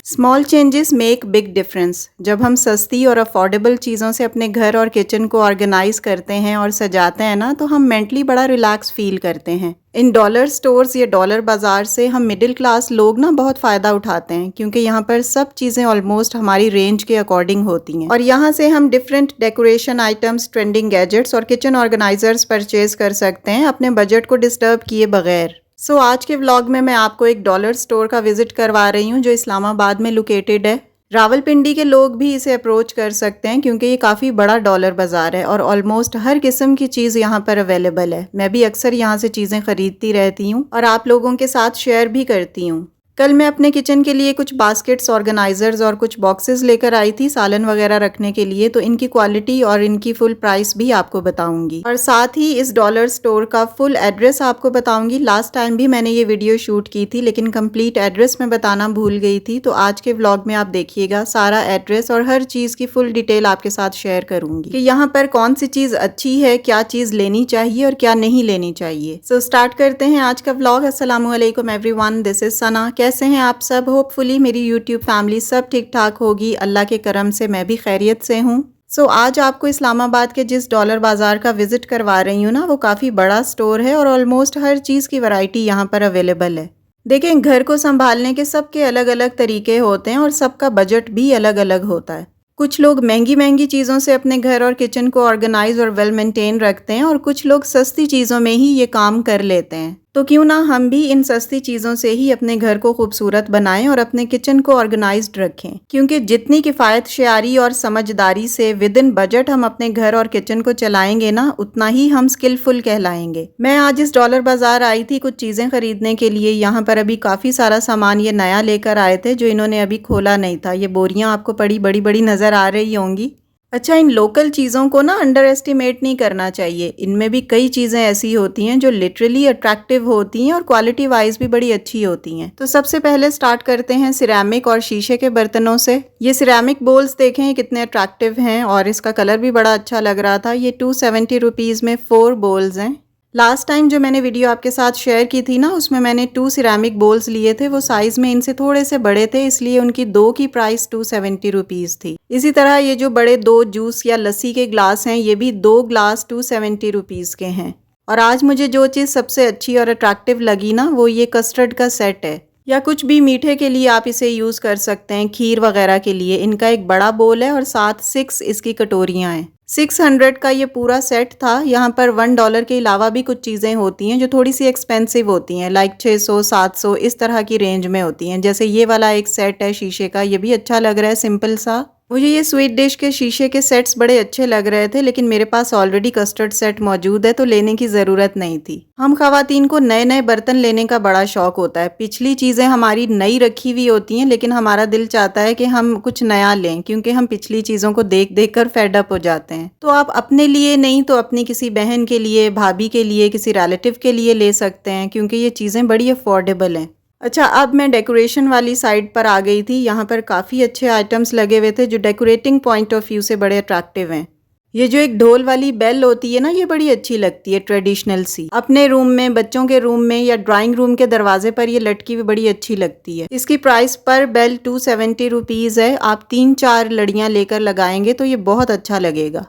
Small changes make big difference. जब हम सस्ती और अफोर्डेबल चीज़ों से अपने घर और किचन को ऑर्गेनाइज करते हैं और सजाते हैं ना, तो हम मेंटली बड़ा रिलैक्स फील करते हैं। इन डॉलर स्टोर्स या डॉलर बाजार से हम मिडिल क्लास लोग ना बहुत फ़ायदा उठाते हैं, क्योंकि यहाँ पर सब चीज़ें ऑलमोस्ट हमारी रेंज के अकॉर्डिंग होती हैं और यहाँ से हम different decoration items, trending gadgets और किचन ऑर्गेनाइजर्स परचेज कर सकते हैं अपने बजट को डिस्टर्ब किए बगैर। आज के व्लॉग में मैं आपको एक डॉलर स्टोर का विजिट करवा रही हूँ जो इस्लामाबाद में लोकेटेड है। रावलपिंडी के लोग भी इसे अप्रोच कर सकते हैं क्योंकि ये काफ़ी बड़ा डॉलर बाजार है और ऑलमोस्ट हर किस्म की चीज़ यहाँ पर अवेलेबल है। मैं भी अक्सर यहाँ से चीज़ें खरीदती रहती हूँ और आप लोगों के साथ शेयर भी करती हूँ। कल मैं अपने किचन के लिए कुछ बास्केट्स, ऑर्गेनाइजर्स और कुछ बॉक्सेस लेकर आई थी सालन वगैरह रखने के लिए, तो इनकी क्वालिटी और इनकी फुल प्राइस भी आपको बताऊंगी और साथ ही इस डॉलर स्टोर का फुल एड्रेस आपको बताऊंगी। लास्ट टाइम भी मैंने ये वीडियो शूट की थी लेकिन कंप्लीट एड्रेस मैं बताना भूल गई थी, तो आज के व्लॉग में आप देखिएगा सारा एड्रेस और हर चीज़ की फुल डिटेल आपके साथ शेयर करूंगी कि यहाँ पर कौन सी चीज़ अच्छी है, क्या चीज़ लेनी चाहिए और क्या नहीं लेनी चाहिए। स्टार्ट करते हैं आज का व्लॉग। अस्सलामुअलैकुम एवरीवन, दिस इज सना। कैसे हैं आप सब? होपफुली मेरी यूट्यूब फैमिली सब ठीक ठाक होगी। अल्लाह के करम से मैं भी खैरियत से हूँ। आज आपको इस्लामाबाद के जिस डॉलर बाजार का विजिट करवा रही हूँ ना, वो काफ़ी बड़ा स्टोर है और ऑलमोस्ट हर चीज़ की वैरायटी यहाँ पर अवेलेबल है। देखें, घर को संभालने के सबके अलग अलग तरीके होते हैं और सबका बजट भी अलग अलग होता है। कुछ लोग महंगी महंगी चीज़ों से अपने घर और किचन को ऑर्गेनाइज और वेल मेंटेन रखते हैं और कुछ लोग सस्ती चीज़ों में ही ये काम कर लेते हैं। तो क्यों ना हम भी इन सस्ती चीज़ों से ही अपने घर को खूबसूरत बनाएं और अपने किचन को ऑर्गेनाइज्ड रखें, क्योंकि जितनी किफ़ायत शेयारी और समझदारी से विद इन बजट हम अपने घर और किचन को चलाएंगे ना, उतना ही हम स्किलफुल कहलाएंगे। मैं आज इस डॉलर बाजार आई थी कुछ चीज़ें खरीदने के लिए। यहाँ पर अभी काफ़ी सारा सामान ये नया लेकर आए थे जो इन्होंने अभी खोला नहीं था। ये बोरियाँ आपको बड़ी बड़ी नज़र आ रही होंगी। अच्छा, इन लोकल चीज़ों को ना अंडर एस्टिमेट नहीं करना चाहिए। इनमें भी कई चीज़ें ऐसी होती हैं जो लिटरली अट्रैक्टिव होती हैं और क्वालिटी वाइज भी बड़ी अच्छी होती हैं। तो सबसे पहले स्टार्ट करते हैं सिरेमिक और शीशे के बर्तनों से। ये सिरेमिक बोल्स देखें कितने अट्रैक्टिव हैं और इसका कलर भी बड़ा अच्छा लग रहा था। ये 270 रुपीज़ में 4 बोल्स हैं। लास्ट टाइम जो मैंने वीडियो आपके साथ शेयर की थी ना, उसमें मैंने 2 सिरेमिक बोल्स लिए थे। वो साइज़ में इनसे थोड़े से बड़े थे, इसलिए उनकी 2 की प्राइस 270 रुपीज़ थी। इसी तरह ये जो बड़े 2 जूस या लस्सी के ग्लास हैं, ये भी 2 ग्लास 270 रुपीज़ के हैं। और आज मुझे जो चीज़ सबसे अच्छी और अट्रैक्टिव लगी ना, वो ये कस्टर्ड का सेट है, या कुछ भी मीठे के लिए आप इसे यूज़ कर सकते हैं, खीर वगैरह के लिए। इनका एक बड़ा बोल है और साथ 6 इसकी कटोरियाँ हैं। 600 का ये पूरा सेट था। यहाँ पर $1 के अलावा भी कुछ चीज़ें होती हैं जो थोड़ी सी एक्सपेंसिव होती हैं, लाइक 600-700 इस तरह की रेंज में होती हैं। जैसे ये वाला एक सेट है शीशे का, ये भी अच्छा लग रहा है, सिंपल सा। मुझे ये स्वीट डिश के शीशे के सेट्स बड़े अच्छे लग रहे थे, लेकिन मेरे पास ऑलरेडी कस्टर्ड सेट मौजूद है तो लेने की ज़रूरत नहीं थी। हम ख़वातीन को नए नए बर्तन लेने का बड़ा शौक होता है। पिछली चीज़ें हमारी नई रखी हुई होती हैं, लेकिन हमारा दिल चाहता है कि हम कुछ नया लें, क्योंकि हम पिछली चीज़ों को देख देख कर फेड अप हो जाते हैं। तो आप अपने लिए नहीं तो अपनी किसी बहन के लिए, भाभी के लिए, किसी रिलेटिव के लिए ले सकते हैं, क्योंकि ये चीज़ें बड़ी अफोर्डेबल हैं। अच्छा, अब मैं डेकोरेशन वाली साइड पर आ गई थी। यहाँ पर काफ़ी अच्छे आइटम्स लगे हुए थे जो डेकोरेटिंग पॉइंट ऑफ व्यू से बड़े अट्रैक्टिव हैं। ये जो एक ढोल वाली बेल होती है ना, ये बड़ी अच्छी लगती है, ट्रेडिशनल सी। अपने रूम में, बच्चों के रूम में या ड्राइंग रूम के दरवाजे पर ये लटकी हुई बड़ी अच्छी लगती है। इसकी प्राइस पर बेल 270 रुपीज़ है। आप 3-4 लड़ियाँ लेकर लगाएंगे तो ये बहुत अच्छा लगेगा।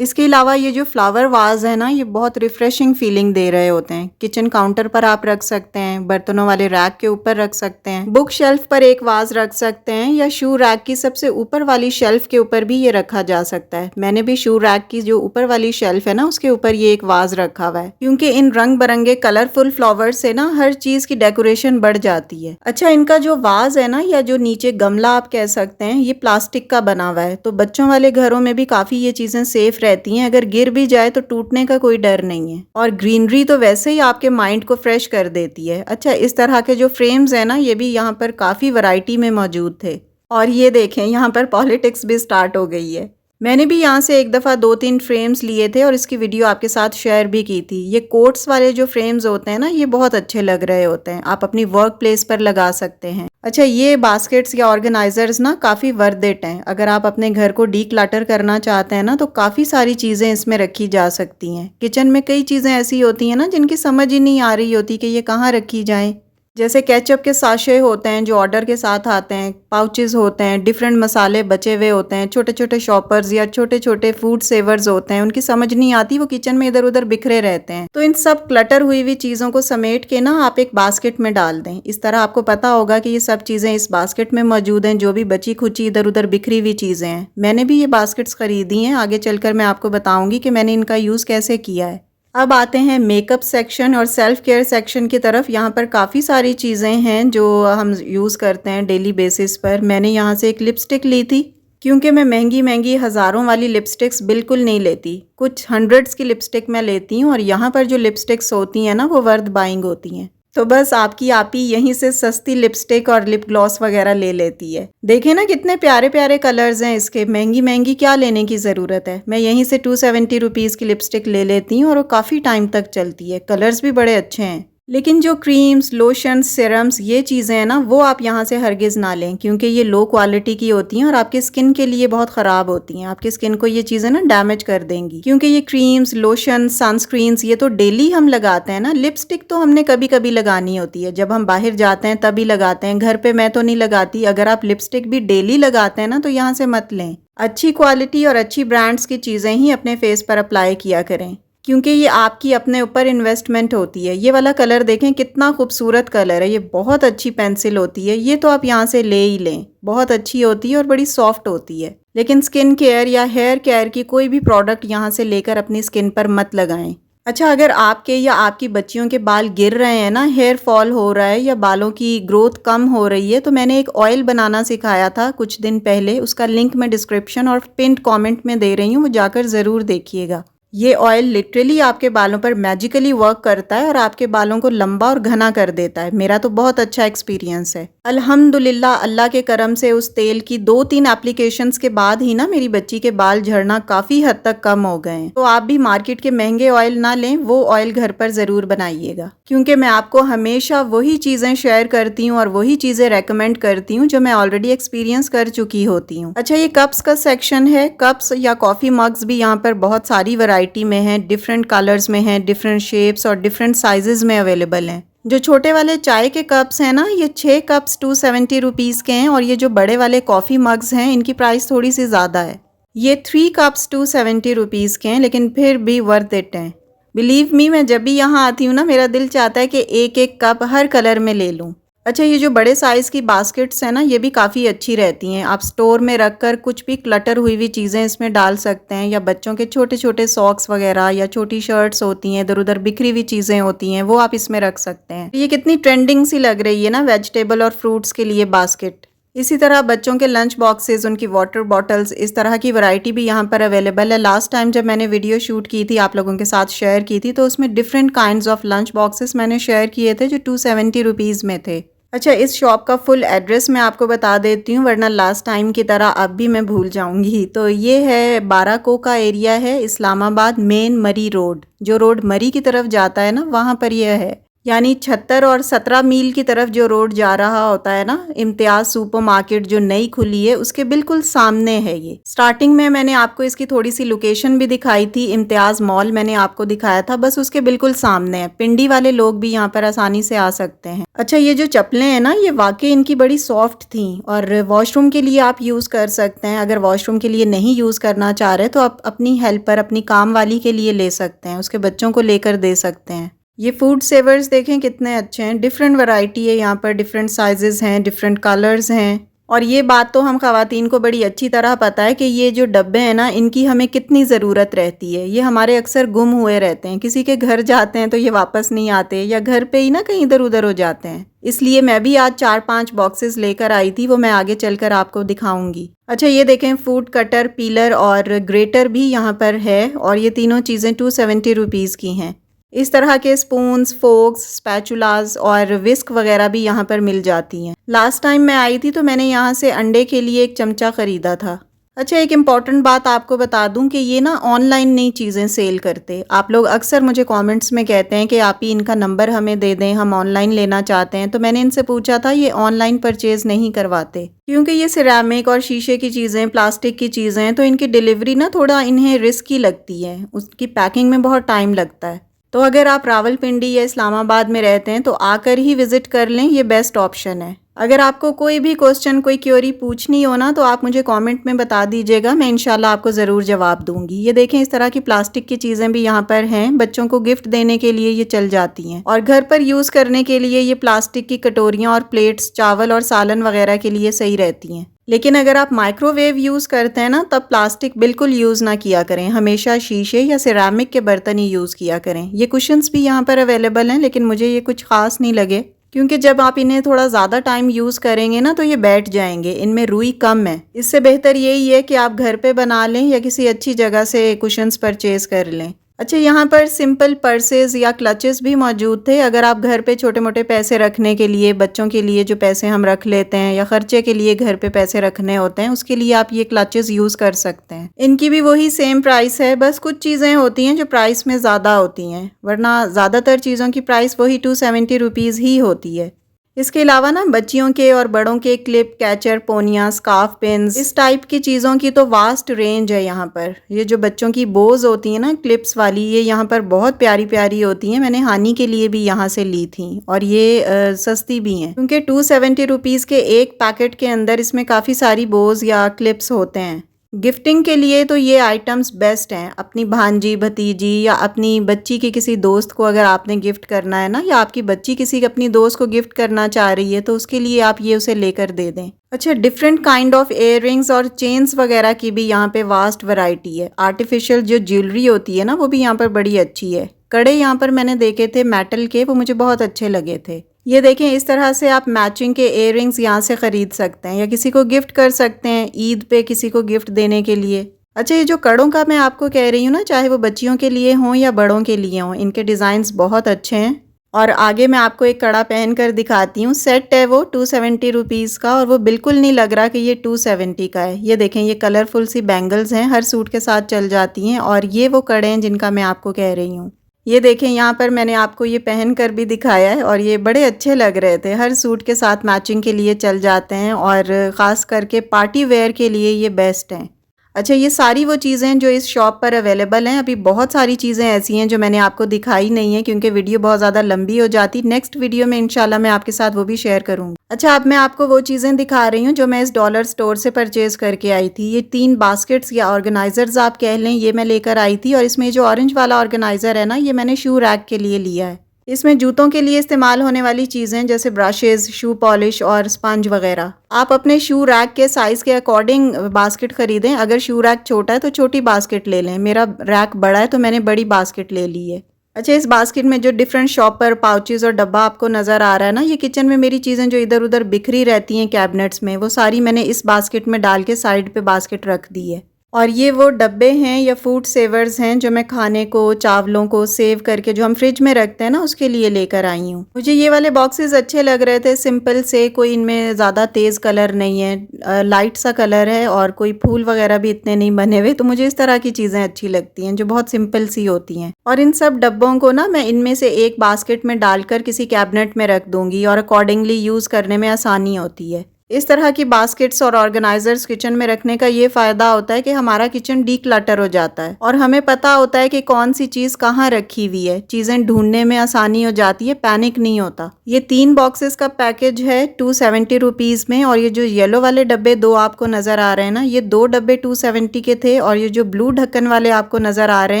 इसके अलावा ये जो फ्लावर वाज है ना, ये बहुत रिफ्रेशिंग फीलिंग दे रहे होते हैं। किचन काउंटर पर आप रख सकते हैं, बर्तनों वाले रैक के ऊपर रख सकते हैं, बुक शेल्फ पर एक वाज रख सकते हैं, या शू रैक की सबसे ऊपर वाली शेल्फ के ऊपर भी ये रखा जा सकता है। मैंने भी शू रैक की जो ऊपर वाली शेल्फ है ना, उसके ऊपर ये एक वाज रखा हुआ है, क्योंकि इन रंग बिरंगे कलरफुल फ्लावर से ना हर चीज की डेकोरेशन बढ़ जाती है। अच्छा, इनका जो वाज है ना, या जो नीचे गमला आप कह सकते हैं, ये प्लास्टिक का बना हुआ है, तो बच्चों वाले घरों में भी काफी ये चीजें सेफ रहती हैं। अगर गिर भी जाए तो टूटने का कोई डर नहीं है। और ग्रीनरी तो वैसे ही आपके माइंड को फ्रेश कर देती है। अच्छा, इस तरह के जो फ्रेम्स है ना, ये भी यहाँ पर काफी वैरायटी में मौजूद थे। और ये देखें, यहाँ पर पॉलिटिक्स भी स्टार्ट हो गई है। मैंने भी यहाँ से एक दफ़ा 2-3 फ्रेम्स लिए थे और इसकी वीडियो आपके साथ शेयर भी की थी। ये कोट्स वाले जो फ्रेम्स होते हैं ना, ये बहुत अच्छे लग रहे होते हैं, आप अपनी वर्क प्लेस पर लगा सकते हैं। अच्छा, ये बास्केट्स या ऑर्गेनाइजर्स ना काफ़ी वर्थ इट हैं। अगर आप अपने घर को डी क्लटर करना चाहते हैं ना, तो काफ़ी सारी चीज़ें इसमें रखी जा सकती हैं। किचन में कई चीज़ें ऐसी होती हैं ना जिनकी समझ ही नहीं आ रही होती कि ये कहाँ रखी जाए। जैसे केचप के साशे होते हैं जो ऑर्डर के साथ आते हैं, पाउचेस होते हैं, डिफरेंट मसाले बचे हुए होते हैं, छोटे छोटे शॉपर्स या छोटे छोटे फूड सेवर्स होते हैं, उनकी समझ नहीं आती, वो किचन में इधर उधर बिखरे रहते हैं। तो इन सब क्लटर हुई हुई चीज़ों को समेट के ना आप एक बास्केट में डाल दें। इस तरह आपको पता होगा कि ये सब चीज़ें इस बास्केट में मौजूद हैं, जो भी बची खुची इधर उधर बिखरी हुई चीज़ें हैं। मैंने भी ये बास्केट्स खरीदी हैं, आगे चलकर मैं आपको बताऊंगी कि मैंने इनका यूज़ कैसे किया है। अब आते हैं मेकअप सेक्शन और सेल्फ केयर सेक्शन की तरफ। यहाँ पर काफ़ी सारी चीज़ें हैं जो हम यूज़ करते हैं डेली बेसिस पर। मैंने यहाँ से एक लिपस्टिक ली थी, क्योंकि मैं महंगी महंगी हज़ारों वाली लिपस्टिक्स बिल्कुल नहीं लेती, कुछ हंड्रेड्स की लिपस्टिक मैं लेती हूँ और यहाँ पर जो लिपस्टिक्स होती हैं ना वो वर्थ बाइंग होती हैं। तो बस आपकी आप ही यहीं से सस्ती लिपस्टिक और लिप ग्लॉस वगैरह ले लेती है। देखें ना कितने प्यारे प्यारे कलर्स हैं इसके, महंगी महंगी क्या लेने की ज़रूरत है। मैं यहीं से 270 रुपीज़ की लिपस्टिक ले लेती हूँ और वो काफ़ी टाइम तक चलती है, कलर्स भी बड़े अच्छे हैं। लेकिन जो क्रीम्स, लोशंस, सीरम्स ये चीज़ें हैं ना वो आप यहाँ से हरगिज़ ना लें, क्योंकि ये लो क्वालिटी की होती हैं और आपकी स्किन के लिए बहुत ख़राब होती हैं। आपकी स्किन को ये चीज़ें ना डैमेज कर देंगी, क्योंकि ये क्रीम्स, लोशंस, सनस्क्रीन्स ये तो डेली हम लगाते हैं ना। लिपस्टिक तो हमने कभी कभी लगानी होती है, जब हम बाहर जाते हैं तभी लगाते हैं। घर पे मैं तो नहीं लगाती। अगर आप लिपस्टिक भी डेली लगाते हैं ना तो यहाँ से मत लें। अच्छी क्वालिटी और अच्छी ब्रांड्स की चीज़ें ही अपने फेस पर अप्लाई किया करें, क्योंकि ये आपकी अपने ऊपर इन्वेस्टमेंट होती है। ये वाला कलर देखें कितना खूबसूरत कलर है, ये बहुत अच्छी पेंसिल होती है। ये तो आप यहाँ से ले ही लें, बहुत अच्छी होती है और बड़ी सॉफ्ट होती है। लेकिन स्किन केयर या हेयर केयर की कोई भी प्रोडक्ट यहाँ से लेकर अपनी स्किन पर मत लगाएं। अच्छा, अगर आपके या आपकी बच्चियों के बाल गिर रहे हैं ना, हेयर फॉल हो रहा है या बालों की ग्रोथ कम हो रही है, तो मैंने एक ऑयल बनाना सिखाया था कुछ दिन पहले। उसका लिंक मैं डिस्क्रिप्शन और पिन्ड कमेंट में दे रही हूँ, वो जाकर ज़रूर देखिएगा। ये ऑयल लिटरली आपके बालों पर मैजिकली वर्क करता है और आपके बालों को लंबा और घना कर देता है। मेरा तो बहुत अच्छा एक्सपीरियंस है अल्हम्दुलिल्लाह। अल्लाह के करम से उस तेल की 2-3 एप्लीकेशंस के बाद ही ना मेरी बच्ची के बाल झड़ना काफ़ी हद तक कम हो गए हैं। तो आप भी मार्केट के महंगे ऑयल ना लें, वो ऑयल घर पर ज़रूर बनाइएगा, क्योंकि मैं आपको हमेशा वही चीज़ें शेयर करती हूँ और वही चीज़ें रेकमेंड करती हूँ जो मैं ऑलरेडी एक्सपीरियंस कर चुकी होती हूँ। अच्छा, ये कप्स का सेक्शन है। कप्स या कॉफ़ी मग्स भी यहाँ पर बहुत सारी वैरायटी में हैं, डिफरेंट कलर्स में हैं, डिफरेंट शेप्स और डिफरेंट साइजेस में अवेलेबल हैं। जो छोटे वाले चाय के कप्स हैं ना, ये 6 कप्स 270 रुपीज़ के हैं और ये जो बड़े वाले कॉफ़ी मग्स हैं इनकी प्राइस थोड़ी सी ज़्यादा है। ये 3 कप्स 270 रुपीज़ के हैं, लेकिन फिर भी वर्थ इट हैं। बिलीव मी, मैं जब भी यहाँ आती हूँ ना मेरा दिल चाहता है कि एक एक कप हर कलर में ले लूँ। अच्छा, ये जो बड़े साइज़ की बास्केट्स हैं ना, ये भी काफ़ी अच्छी रहती हैं। आप स्टोर में रखकर कुछ भी क्लटर हुई हुई चीज़ें इसमें डाल सकते हैं, या बच्चों के छोटे छोटे सॉक्स वगैरह या छोटी शर्ट्स होती हैं, इधर उधर बिखरी हुई चीज़ें होती हैं, वो आप इसमें रख सकते हैं। ये कितनी ट्रेंडिंग सी लग रही है ना, वेजिटेबल और फ्रूट्स के लिए बास्केट। इसी तरह बच्चों के लंच बॉक्सेस, उनकी वाटर बॉटल्स, इस तरह की वैरायटी भी यहाँ पर अवेलेबल है। लास्ट टाइम जब मैंने वीडियो शूट की थी, आप लोगों के साथ शेयर की थी, तो उसमें different kinds of lunch boxes मैंने शेयर किए थे जो 270 रुपीज़ में थे। अच्छा, इस शॉप का फुल एड्रेस मैं आपको बता देती हूँ, वरना लास्ट टाइम की तरह अब भी मैं भूल जाऊंगी। तो ये है बाराको का एरिया है, इस्लामाबाद मेन मरी रोड। जो रोड मरी की तरफ जाता है ना, वहाँ पर यह है। यानी 76 और 17 मील की तरफ जो रोड जा रहा होता है ना, इम्तियाज सुपर मार्केट जो नई खुली है उसके बिल्कुल सामने है ये। स्टार्टिंग में मैंने आपको इसकी थोड़ी सी लोकेशन भी दिखाई थी, इम्तियाज मॉल मैंने आपको दिखाया था, बस उसके बिल्कुल सामने है। पिंडी वाले लोग भी यहाँ पर आसानी से आ सकते हैं। अच्छा, ये जो चप्पलें हैं ना, ये वाकई इनकी बड़ी सॉफ्ट थी और वॉशरूम के लिए आप यूज़ कर सकते हैं। अगर वॉशरूम के लिए नहीं यूज़ करना चाह रहे तो आप अपनी हेल्पर, अपनी काम वाली के लिए ले सकते हैं, उसके बच्चों को लेकर दे सकते हैं। ये फूड सेवर्स देखें कितने अच्छे हैं, डिफरेंट वैरायटी है यहाँ पर, डिफरेंट साइजेस हैं, डिफरेंट कलर्स हैं। और ये बात तो हम खवातीन को बड़ी अच्छी तरह पता है कि ये जो डब्बे हैं ना, इनकी हमें कितनी ज़रूरत रहती है। ये हमारे अक्सर गुम हुए रहते हैं, किसी के घर जाते हैं तो ये वापस नहीं आते, या घर पे ही ना कहीं इधर उधर हो जाते हैं। इसलिए मैं भी आज 4-5 बॉक्सेस लेकर आई थी, वो मैं आगे चलकर आपको दिखाऊंगी। अच्छा, ये देखें, फूड कटर, पीलर और ग्रेटर भी यहाँ पर है और ये तीनों चीज़ें 270 रुपीज़ की हैं। इस तरह के स्पून्स, फोक्स, स्पैचुलास और विस्क वगैरह भी यहाँ पर मिल जाती हैं। लास्ट टाइम मैं आई थी तो मैंने यहाँ से अंडे के लिए एक चमचा ख़रीदा था। अच्छा, एक इम्पॉर्टेंट बात आपको बता दूं कि ये ना ऑनलाइन नई चीज़ें सेल करते। आप लोग अक्सर मुझे कमेंट्स में कहते हैं कि आप ही इनका नंबर हमें दे दें, हम ऑनलाइन लेना चाहते हैं। तो मैंने इनसे पूछा था, ये ऑनलाइन परचेज़ नहीं करवाते, क्योंकि ये सिरेमिक और शीशे की चीज़ें, प्लास्टिक की चीज़ें हैं, तो इनकी डिलीवरी ना थोड़ा इन्हें रिस्की लगती है, उसकी पैकिंग में बहुत टाइम लगता है। तो अगर आप रावलपिंडी या इस्लामाबाद में रहते हैं तो आकर ही विज़िट कर लें, ये बेस्ट ऑप्शन है। अगर आपको कोई भी क्वेश्चन, कोई क्वेरी पूछनी हो ना तो आप मुझे कमेंट में बता दीजिएगा, मैं इंशाल्लाह आपको ज़रूर जवाब दूंगी। ये देखें, इस तरह की प्लास्टिक की चीज़ें भी यहाँ पर हैं, बच्चों को गिफ्ट देने के लिए ये चल जाती हैं। और घर पर यूज़ करने के लिए ये प्लास्टिक की कटोरियाँ और प्लेट्स चावल और सालन वगैरह के लिए सही रहती हैं। लेकिन अगर आप माइक्रोवेव यूज़ करते हैं ना तब प्लास्टिक बिल्कुल यूज़ ना किया करें, हमेशा शीशे या सिरामिक के बर्तन ही यूज़ किया करें। ये कुशन्स भी यहाँ पर अवेलेबल हैं, लेकिन मुझे ये कुछ ख़ास नहीं लगे, क्योंकि जब आप इन्हें थोड़ा ज़्यादा टाइम यूज़ करेंगे ना तो ये बैठ जाएंगे, इनमें रुई कम है। इससे बेहतर यही है कि आप घर पे बना लें या किसी अच्छी जगह से कुशन्स परचेज़ कर लें। अच्छा, यहाँ पर सिंपल पर्सेस या क्लचेस भी मौजूद थे। अगर आप घर पे छोटे मोटे पैसे रखने के लिए, बच्चों के लिए जो पैसे हम रख लेते हैं या खर्चे के लिए घर पे पैसे रखने होते हैं, उसके लिए आप ये क्लचेस यूज़ कर सकते हैं। इनकी भी वही सेम प्राइस है, बस कुछ चीज़ें होती हैं जो प्राइस में ज़्यादा होती हैं, वरना ज़्यादातर चीज़ों की प्राइस वही 270 रुपीज़ ही होती है। इसके अलावा ना बच्चियों के और बड़ों के क्लिप, कैचर, पोनियाँ, स्कार्फ पिन्स, इस टाइप की चीज़ों की तो वास्ट रेंज है यहाँ पर। ये जो बच्चों की बोज होती हैं ना क्लिप्स वाली, ये यहाँ पर बहुत प्यारी प्यारी होती हैं। मैंने हानी के लिए भी यहाँ से ली थी और ये सस्ती भी हैं, क्योंकि 270 रुपीज़ के एक पैकेट के अंदर इसमें काफ़ी सारी बोज या क्लिप्स होते हैं। गिफ्टिंग के लिए तो ये आइटम्स बेस्ट हैं। अपनी भांजी, भतीजी या अपनी बच्ची के किसी दोस्त को अगर आपने गिफ्ट करना है ना, या आपकी बच्ची किसी अपनी दोस्त को गिफ्ट करना चाह रही है तो उसके लिए आप ये उसे लेकर दे दें। अच्छा, डिफरेंट काइंड ऑफ इयररिंग्स और चेन्स वगैरह की भी यहाँ पे वास्ट वैरायटी है। आर्टिफिशियल जो ज्वेलरी होती है ना वो भी यहाँ पर बड़ी अच्छी है। कड़े यहाँ पर मैंने देखे थे मेटल के, वो मुझे बहुत अच्छे लगे थे। ये देखें, इस तरह से आप मैचिंग के इयररिंग्स यहाँ से ख़रीद सकते हैं या किसी को गिफ्ट कर सकते हैं ईद पे किसी को गिफ्ट देने के लिए। अच्छा, ये जो कड़ों का मैं आपको कह रही हूँ ना, चाहे वो बच्चियों के लिए हों या बड़ों के लिए हों, इनके डिज़ाइंस बहुत अच्छे हैं। और आगे मैं आपको एक कड़ा पहन कर दिखाती हूँ। सेट है वो 270 रुपीज़ का और वो बिल्कुल नहीं लग रहा कि ये 270 का है। ये देखें, ये कलरफुल सी बैंगल्स हैं, हर सूट के साथ चल जाती हैं और ये वो कड़े हैं जिनका मैं आपको कह रही हूँ। ये देखें, यहाँ पर मैंने आपको ये पहन कर भी दिखाया है और ये बड़े अच्छे लग रहे थे। हर सूट के साथ मैचिंग के लिए चल जाते हैं और ख़ास करके पार्टी वेयर के लिए ये बेस्ट हैं। अच्छा, ये सारी वो चीज़ें जो इस शॉप पर अवेलेबल हैं। अभी बहुत सारी चीज़ें ऐसी हैं जो मैंने आपको दिखाई नहीं है, क्योंकि वीडियो बहुत ज़्यादा लंबी हो जाती। नेक्स्ट वीडियो में इंशाल्लाह मैं आपके साथ वो भी शेयर करूँगी। अच्छा, अब मैं आपको वो चीज़ें दिखा रही हूँ जो मैं इस डॉलर स्टोर से परचेज़ करके आई थी। ये 3 बास्केट्स या ऑर्गेनाइज़र्स आप कह लें, ये मैं लेकर आई थी। और इसमें जो ऑरेंज वाला ऑर्गेनाइज़र है ना, ये मैंने शू रैक के लिए लिया है। इसमें जूतों के लिए इस्तेमाल होने वाली चीज़ें जैसे ब्रशेज़, शू पॉलिश और स्पंज वगैरह। आप अपने शू रैक के साइज़ के अकॉर्डिंग बास्केट ख़रीदें। अगर शू रैक छोटा है तो छोटी बास्केट ले लें। मेरा रैक बड़ा है तो मैंने बड़ी बास्केट ले ली है। अच्छा, इस बास्केट में जो डिफरेंट शॉपर, पाउचेज़ और डब्बा आपको नज़र आ रहा है ना, ये किचन में मेरी चीज़ें जो इधर उधर बिखरी रहती हैं कैबिनेट्स में, वो सारी मैंने इस बास्केट में डाल के साइड पे बास्केट रख दी है। और ये वो डब्बे हैं या फूड सेवर्स हैं जो मैं खाने को, चावलों को सेव करके जो हम फ्रिज में रखते हैं ना, उसके लिए लेकर आई हूँ। मुझे ये वाले बॉक्सेस अच्छे लग रहे थे, सिंपल से, कोई इनमें ज़्यादा तेज़ कलर नहीं है, लाइट सा कलर है और कोई फूल वगैरह भी इतने नहीं बने हुए। तो मुझे इस तरह की चीज़ें अच्छी लगती हैं जो बहुत सिंपल सी होती हैं। और इन सब डब्बों को ना मैं इनमें से एक बास्केट में डालकर किसी कैबिनेट में रख दूंगी और अकॉर्डिंगली यूज़ करने में आसानी होती है। इस तरह की बास्केट्स और ऑर्गेनाइजर्स किचन में रखने का ये फ़ायदा होता है कि हमारा किचन डीक्लटर हो जाता है और हमें पता होता है कि कौन सी चीज़ कहाँ रखी हुई है। चीज़ें ढूंढने में आसानी हो जाती है, पैनिक नहीं होता। ये 3 बॉक्सेस का पैकेज है 270 रुपीज़ में। और ये जो येलो वाले डब्बे 2 आपको नज़र आ रहे हैं ना, ये 2 डब्बे 270 के थे और ये जो ब्लू ढक्कन वाले आपको नज़र आ रहे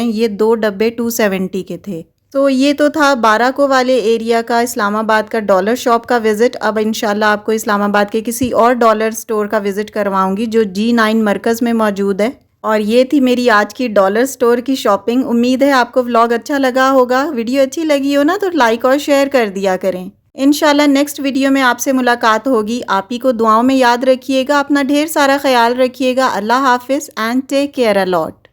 हैं, ये 2 डब्बे 270 के थे। तो ये तो था बाराको वाले एरिया का इस्लामाबाद का डॉलर शॉप का विज़िट। अब इंशाल्लाह आपको इस्लामाबाद के किसी और डॉलर स्टोर का विज़िट करवाऊंगी जो G9 मरकज़ में मौजूद है। और ये थी मेरी आज की डॉलर स्टोर की शॉपिंग। उम्मीद है आपको व्लॉग अच्छा लगा होगा। वीडियो अच्छी लगी हो ना तो लाइक और शेयर कर दिया करें। इंशाल्लाह नेक्स्ट वीडियो में आपसे मुलाकात होगी। आप ही को दुआओं में याद रखिएगा। अपना ढेर सारा ख्याल रखिएगा। अल्लाह हाफिज़ and take care a lot.